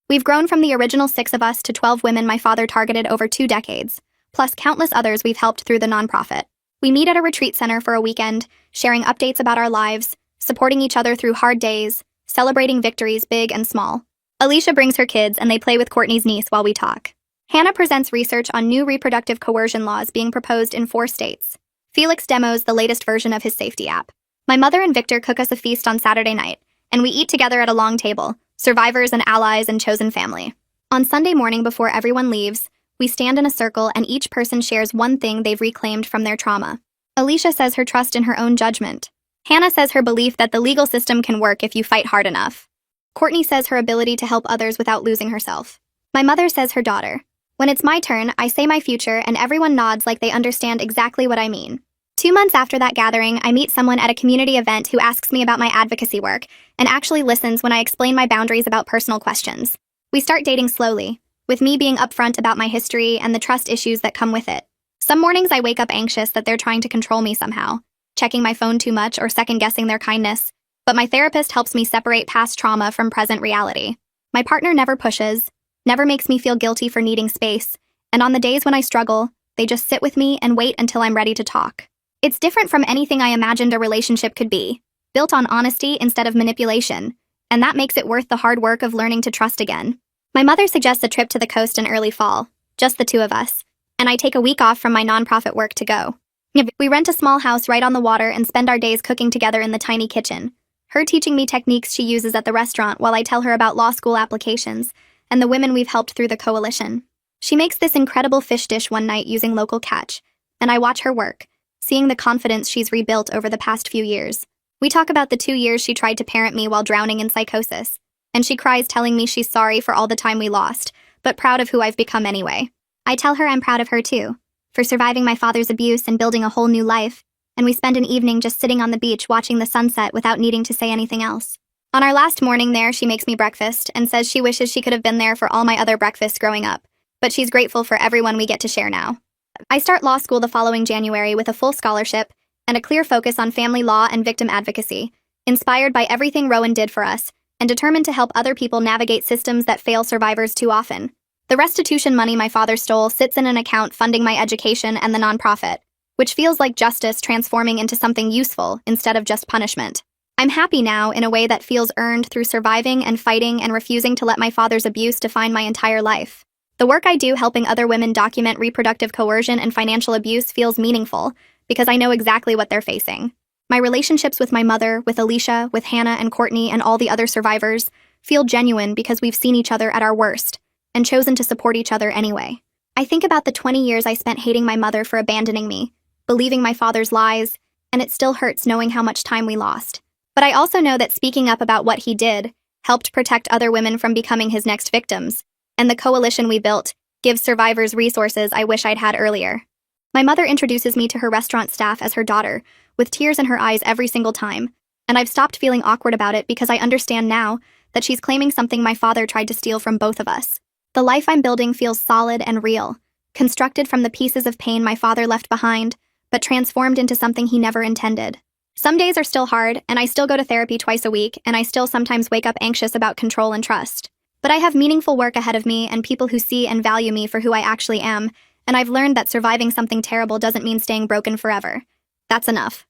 We've grown from the original 6 of us to 12 women my father targeted over 2 decades, plus countless others we've helped through the nonprofit. We meet at a retreat center for a weekend, sharing updates about our lives, supporting each other through hard days, celebrating victories big and small. Alicia brings her kids and they play with Courtney's niece while we talk. Hannah presents research on new reproductive coercion laws being proposed in 4 states. Felix demos the latest version of his safety app. My mother and Victor cook us a feast on Saturday night, and we eat together at a long table, survivors and allies and chosen family. On Sunday morning before everyone leaves, we stand in a circle and each person shares one thing they've reclaimed from their trauma. Alicia says her trust in her own judgment. Hannah says her belief that the legal system can work if you fight hard enough. Courtney says her ability to help others without losing herself. My mother says her daughter. When it's my turn, I say my future and everyone nods like they understand exactly what I mean. 2 months after that gathering, I meet someone at a community event who asks me about my advocacy work and actually listens when I explain my boundaries about personal questions. We start dating slowly, with me being upfront about my history and the trust issues that come with it. Some mornings I wake up anxious that they're trying to control me somehow, checking my phone too much or second-guessing their kindness, but my therapist helps me separate past trauma from present reality. My partner never pushes, never makes me feel guilty for needing space, and on the days when I struggle, they just sit with me and wait until I'm ready to talk. It's different from anything I imagined a relationship could be, built on honesty instead of manipulation, and that makes it worth the hard work of learning to trust again. My mother suggests a trip to the coast in early fall, just the 2 of us, and I take a week off from my nonprofit work to go. We rent a small house right on the water and spend our days cooking together in the tiny kitchen, her teaching me techniques she uses at the restaurant while I tell her about law school applications and the women we've helped through the coalition. She makes this incredible fish dish one night using local catch, and I watch her work, seeing the confidence she's rebuilt over the past few years. We talk about the 2 years she tried to parent me while drowning in psychosis, and she cries telling me she's sorry for all the time we lost, but proud of who I've become anyway. I tell her I'm proud of her too, for surviving my father's abuse and building a whole new life, and we spend an evening just sitting on the beach watching the sunset without needing to say anything else. On our last morning there, she makes me breakfast and says she wishes she could have been there for all my other breakfasts growing up, but she's grateful for everyone we get to share now. I start law school the following January with a full scholarship and a clear focus on family law and victim advocacy, inspired by everything Rowan did for us, and determined to help other people navigate systems that fail survivors too often. The restitution money my father stole sits in an account funding my education and the nonprofit, which feels like justice transforming into something useful instead of just punishment. I'm happy now in a way that feels earned through surviving and fighting and refusing to let my father's abuse define my entire life. The work I do helping other women document reproductive coercion and financial abuse feels meaningful because I know exactly what they're facing. My relationships with my mother, with Alicia, with Hannah and Courtney and all the other survivors feel genuine because we've seen each other at our worst and chosen to support each other anyway. I think about the 20 years I spent hating my mother for abandoning me, believing my father's lies, and it still hurts knowing how much time we lost. But I also know that speaking up about what he did helped protect other women from becoming his next victims, and the coalition we built gives survivors resources I wish I'd had earlier. My mother introduces me to her restaurant staff as her daughter, with tears in her eyes every single time, and I've stopped feeling awkward about it because I understand now that she's claiming something my father tried to steal from both of us. The life I'm building feels solid and real, constructed from the pieces of pain my father left behind, but transformed into something he never intended. Some days are still hard, and I still go to therapy twice a week, and I still sometimes wake up anxious about control and trust. But I have meaningful work ahead of me and people who see and value me for who I actually am, and I've learned that surviving something terrible doesn't mean staying broken forever. That's enough.